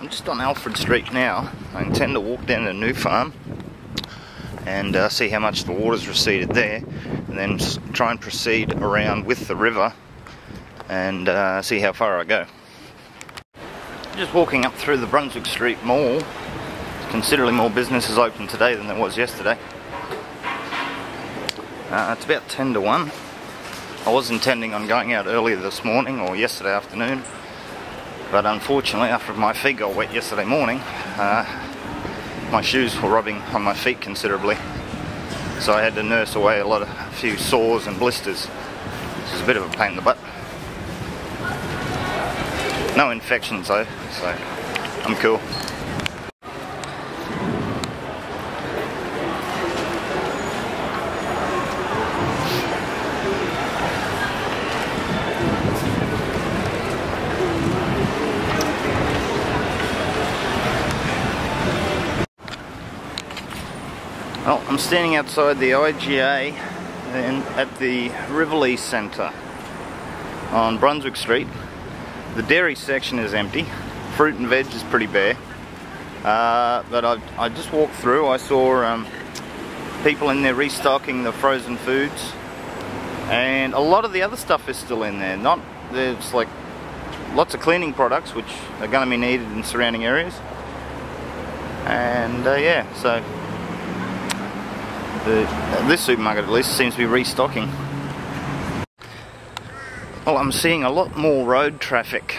I'm just on Alfred Street now. I intend to walk down to New Farm and see how much the water's receded there, and then try and proceed around with the river and see how far I go. Just walking up through the Brunswick Street Mall. Considerably more businesses open today than there was yesterday. It's about 10 to 1. I was intending on going out earlier this morning or yesterday afternoon, but unfortunately after my feet got wet yesterday morning, my shoes were rubbing on my feet considerably, so I had to nurse away a few sores and blisters, which is a bit of a pain in the butt. No infections though, so I'm cool. Well, I'm standing outside the IGA and at the Rivoli Centre on Brunswick Street. The dairy section is empty, fruit and veg is pretty bare, but I just walked through. I saw people in there restocking the frozen foods, and a lot of the other stuff is still in there. There's like lots of cleaning products which are going to be needed in surrounding areas, and yeah, so this supermarket at least seems to be restocking. Well, I'm seeing a lot more road traffic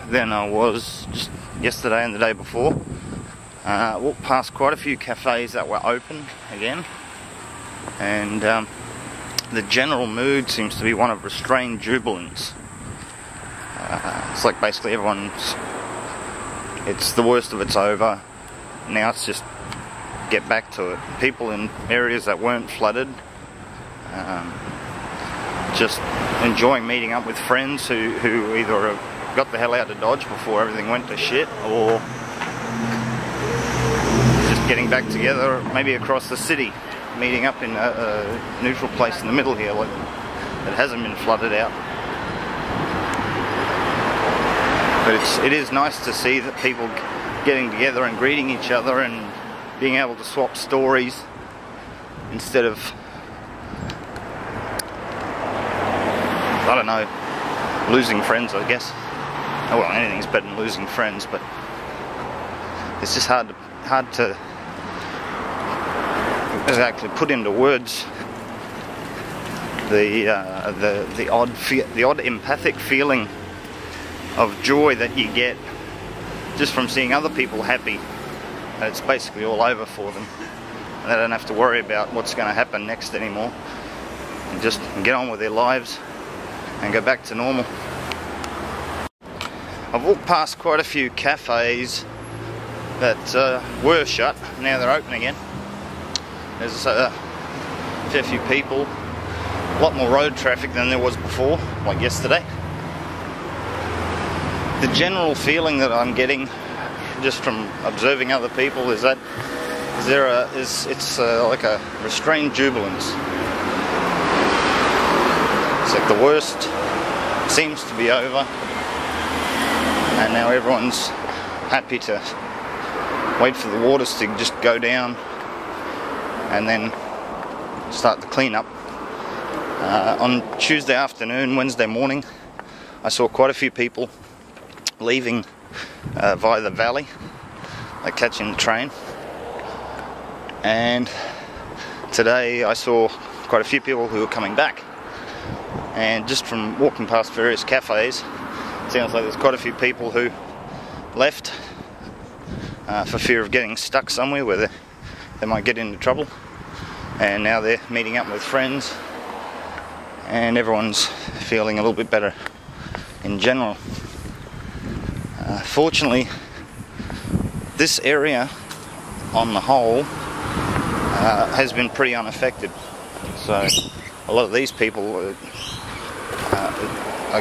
than I was just yesterday and the day before. Walked past quite a few cafes that were open again, and the general mood seems to be one of restrained jubilance. It's like basically it's the worst of it's over. Now it's just get back to it. People in areas that weren't flooded, just enjoying meeting up with friends who either got the hell out of Dodge before everything went to shit, or just getting back together, maybe across the city, meeting up in a neutral place in the middle here that hasn't been flooded out. But it is nice to see that people getting together and greeting each other and being able to swap stories instead of, I don't know, losing friends, I guess. Oh, well, anything's better than losing friends, but it's just hard to exactly put into words the odd empathic feeling of joy that you get just from seeing other people happy. And it's basically all over for them, and they don't have to worry about what's going to happen next anymore, and just get on with their lives and go back to normal. I've walked past quite a few cafes that were shut. Now they're open again. There's a fair few people, a lot more road traffic than there was before, like yesterday. The general feeling that I'm getting just from observing other people is that it's like a restrained jubilance. It's like the worst seems to be over, and now everyone's happy to wait for the waters to just go down and then start the cleanup. On Tuesday afternoon, Wednesday morning, I saw quite a few people leaving via the valley, like catching the train, and today I saw quite a few people who were coming back, and just from walking past various cafes, it sounds like there's quite a few people who left for fear of getting stuck somewhere where they might get into trouble, and now they're meeting up with friends, and everyone's feeling a little bit better in general. Fortunately, this area on the whole has been pretty unaffected, so a lot of these people are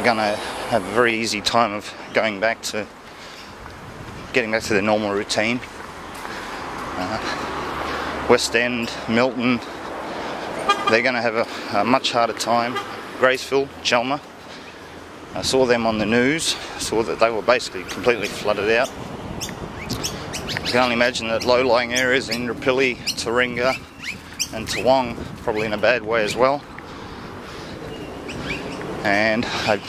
going to have a very easy time of getting back to their normal routine. West End, Milton, they're going to have a much harder time. Graceville, Chelmer, I saw them on the news, saw that they were basically completely flooded out. I can only imagine that low-lying areas in Rapilli, Taringa and Toowong probably in a bad way as well. And I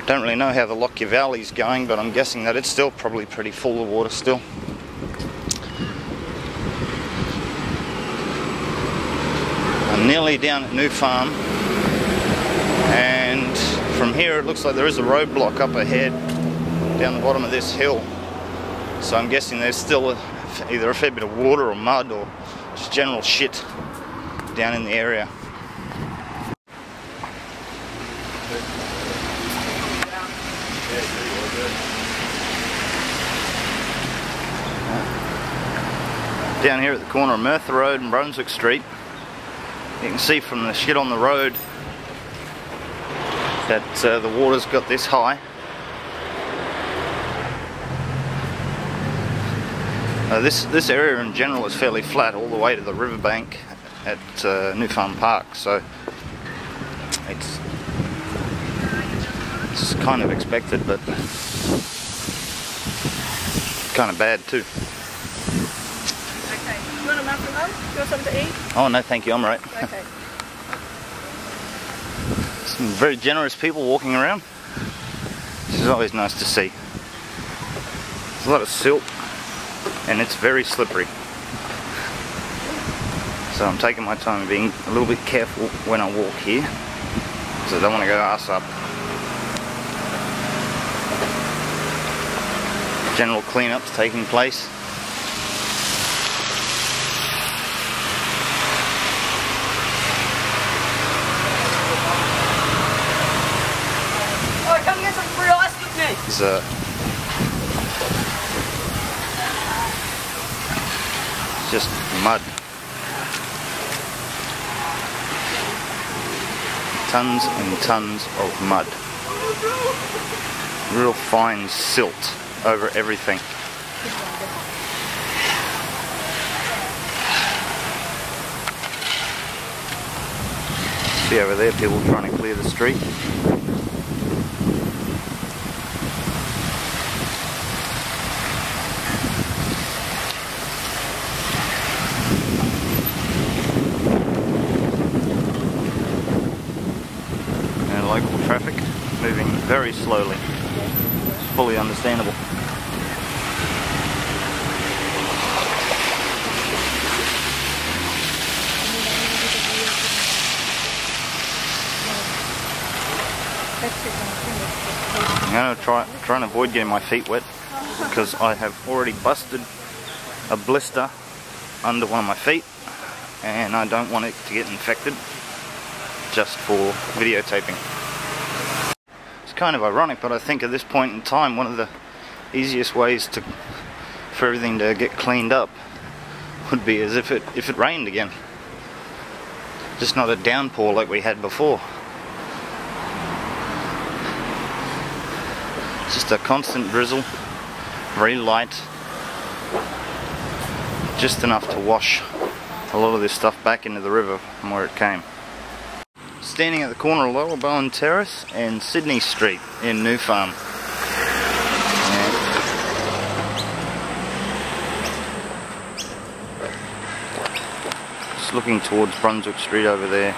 don't really know how the Lockyer Valley's going, but I'm guessing that it's still probably pretty full of water still. I'm nearly down at New Farm, and from here it looks like there is a roadblock up ahead down the bottom of this hill. So I'm guessing there's still either a fair bit of water or mud or just general shit down in the area. Down here at the corner of Merthyr Road and Brunswick Street, you can see from the shit on the road that the water's got this high. This area in general is fairly flat all the way to the riverbank at New Farm Park, so it's kind of expected, but kind of bad too. Okay, you want a muffin though? You want something to eat? Oh no, thank you, I'm right. Okay. Some very generous people walking around. This is always nice to see. There's a lot of silt and it's very slippery. So I'm taking my time being a little bit careful when I walk here, because I don't want to go ass up. General cleanup's taking place. Oh, come get some free ice with me. There's just mud. Tons and tons of mud. Real fine silt over everything. See over there, people trying to clear the street. And local traffic moving very slowly. It's fully understandable. I'm going to try and avoid getting my feet wet, because I have already busted a blister under one of my feet and I don't want it to get infected just for videotaping. It's kind of ironic, but I think at this point in time one of the easiest ways for everything to get cleaned up would be as if it rained again. Just not a downpour like we had before. Just a constant drizzle, very light, just enough to wash a lot of this stuff back into the river from where it came. Standing at the corner of Lower Bowen Terrace and Sydney Street in New Farm. Just looking towards Brunswick Street over there.